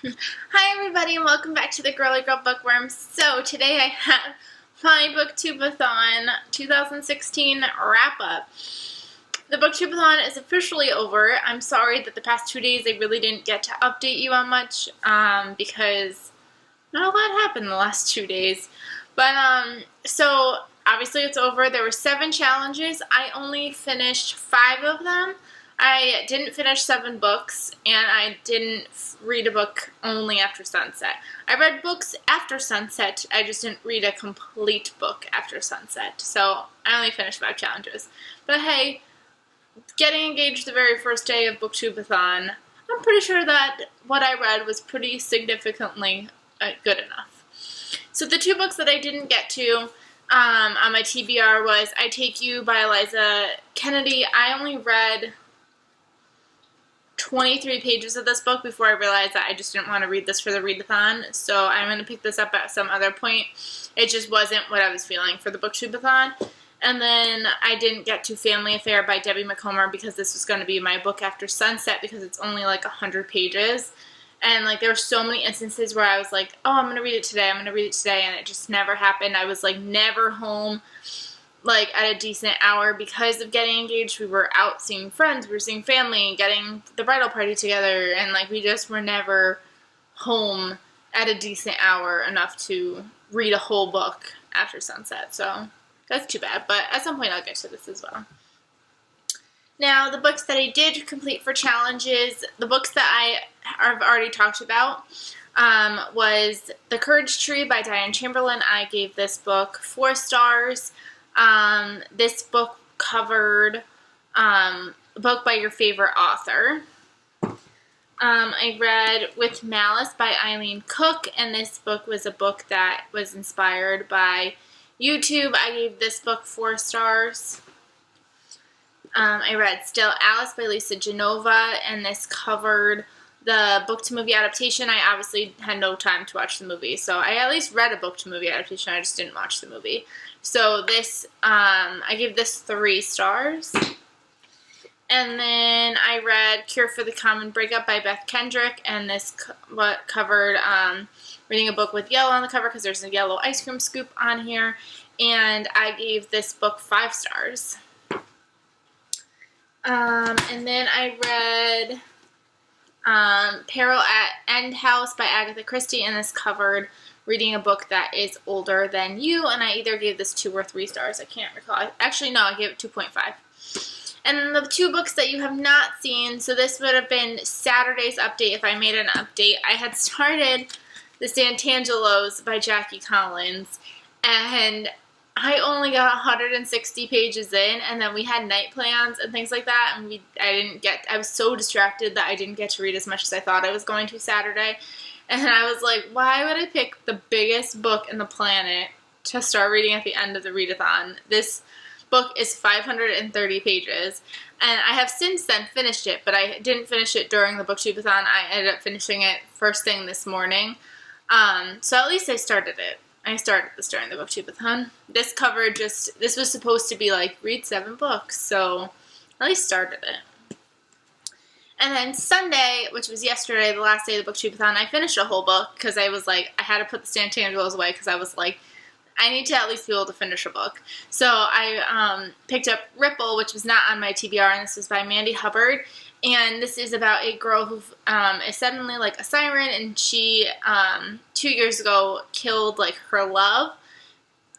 Hi everybody and welcome back to the Girly Girl Bookworm. So today I have my Booktube-a-thon 2016 wrap-up. The Booktube-a-thon is officially over. I'm sorry that the past 2 days I really didn't get to update you on much because not a lot happened the last 2 days. But so obviously it's over. There were 7 challenges. I only finished 5 of them. I didn't finish 7 books, and I didn't read a book only after sunset. I read books after sunset, I just didn't read a complete book after sunset. So I only finished 5 challenges. But hey, getting engaged the very first day of Booktube-a-thon, I'm pretty sure that what I read was pretty significantly good enough. So the 2 books that I didn't get to on my TBR was I Take You by Eliza Kennedy. I only read 23 pages of this book before I realized that I just didn't want to read this for the readathon, so I'm going to pick this up at some other point. It just wasn't what I was feeling for the Booktube-a-thon. And then I didn't get to Family Affair by Debbie McComber because this was going to be my book after sunset because it's only like 100 pages. And like there were so many instances where I was like, oh, I'm going to read it today, I'm going to read it today, and it just never happened. I was like never home like at a decent hour because of getting engaged. We were out seeing friends, we were seeing family, getting the bridal party together, and like we just were never home at a decent hour enough to read a whole book after sunset. So that's too bad, but at some point I'll get to this as well. Now, the books that I did complete for challenges, the books that I have already talked about, was The Courage Tree by Diane Chamberlain. I gave this book 4 stars. This book covered a book by your favorite author. I read With Malice by Eileen Cook, and this book was a book that was inspired by YouTube. I gave this book 4 stars. I read Still Alice by Lisa Genova, and this covered the book-to-movie adaptation. I obviously had no time to watch the movie, so I at least read a book-to-movie adaptation. I just didn't watch the movie. So this, I give this 3 stars. And then I read Cure for the Common Breakup by Beth Kendrick, and this covered reading a book with yellow on the cover because there's a yellow ice cream scoop on here. And I gave this book 5 stars. And then I read Peril at End House by Agatha Christie, and this covered reading a book that is older than you, and I either gave this 2 or 3 stars. I can't recall. Actually, no, I gave it 2.5. And the 2 books that you have not seen, so this would have been Saturday's update if I made an update. I had started The Santangelos by Jackie Collins, and I only got 160 pages in, and then we had night plans and things like that, and I was so distracted that I didn't get to read as much as I thought I was going to Saturday. And I was like, why would I pick the biggest book in the planet to start reading at the end of the readathon? This book is 530 pages, and I have since then finished it, but I didn't finish it during the Booktube-a-thon. I ended up finishing it first thing this morning. So at least I started it. I started this during the Booktube-a-thon. This covered this was supposed to be like, read 7 books, so at least started it. And then Sunday, which was yesterday, the last day of the Booktube-a-thon, I finished a whole book because I was like, I had to put the Santangelos away because I was like, I need to at least be able to finish a book. So I picked up Ripple, which was not on my TBR, and this was by Mandy Hubbard. And this is about a girl who is suddenly like a siren, and she 2 years ago killed like her love.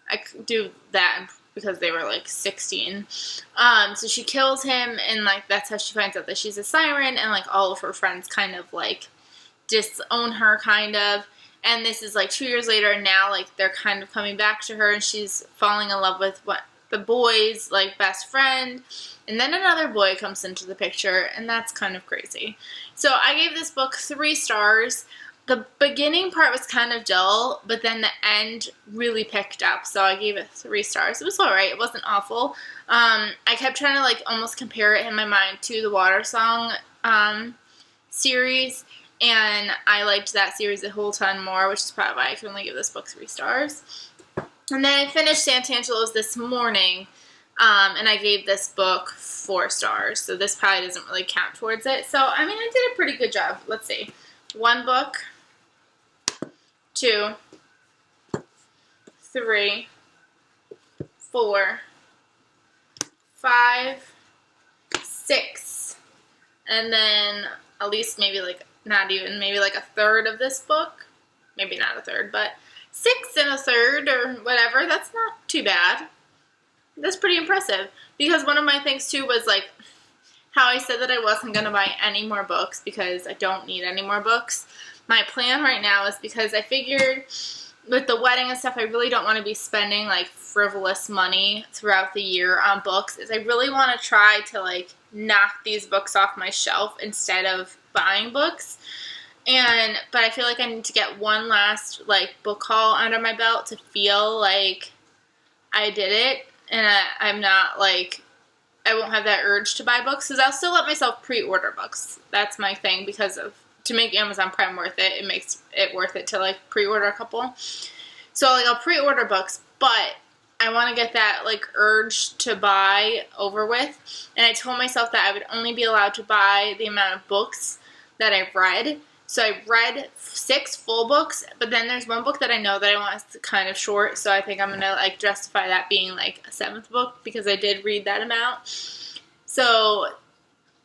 I do that because they were like 16. So she kills him, and like that's how she finds out that she's a siren, and like all of her friends kind of like disown her kind of. And this is like 2 years later, and now like they're kind of coming back to her, and she's falling in love with the boy's like best friend, and then another boy comes into the picture, and that's kind of crazy. So I gave this book 3 stars. The beginning part was kind of dull, but then the end really picked up, so I gave it 3 stars. It was alright, it wasn't awful. I kept trying to like almost compare it in my mind to the Water Song series, and I liked that series a whole ton more, which is probably why I can only give this book 3 stars. And then I finished Santangelos this morning, and I gave this book 4 stars, so this probably doesn't really count towards it. So, I mean, I did a pretty good job. Let's see. 1 book, 2, 3, 4, 5, 6, and then at least maybe like, not even, maybe like a third of this book. Maybe not a third, but 6 and a third or whatever. That's not too bad. That's pretty impressive. Because one of my things too was like how I said that I wasn't going to buy any more books because I don't need any more books. My plan right now is because I figured with the wedding and stuff, I really don't want to be spending like frivolous money throughout the year on books. Is I really want to try to like knock these books off my shelf instead of buying books. But I feel like I need to get one last like book haul under my belt to feel like I did it, and I'm not like, I won't have that urge to buy books, because I'll still let myself pre-order books. That's my thing, because to make Amazon Prime worth it, it makes it worth it to like pre-order a couple. So like I'll pre-order books, but I want to get that like urge to buy over with. And I told myself that I would only be allowed to buy the amount of books that I've read. So I read 6 full books, but then there's one book that I know that I want is kind of short, so I think I'm going to like justify that being like a 7th book because I did read that amount. So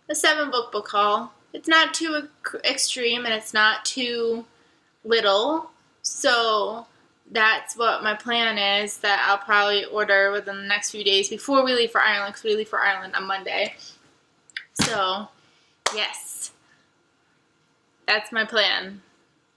a 7-book haul. It's not too extreme and it's not too little, so that's what my plan is, that I'll probably order within the next few days before we leave for Ireland, because we leave for Ireland on Monday. So, yes. That's my plan.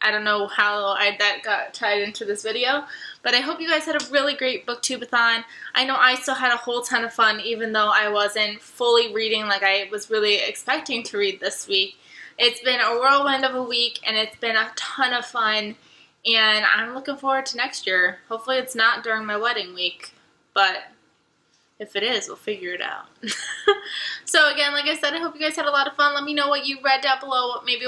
I don't know how that got tied into this video, but I hope you guys had a really great Booktube-a-thon. I know I still had a whole ton of fun, even though I wasn't fully reading like I was really expecting to read this week. It's been a whirlwind of a week, and it's been a ton of fun, and I'm looking forward to next year. Hopefully it's not during my wedding week, but if it is, we'll figure it out. So again, like I said, I hope you guys had a lot of fun. Let me know what you read down below, maybe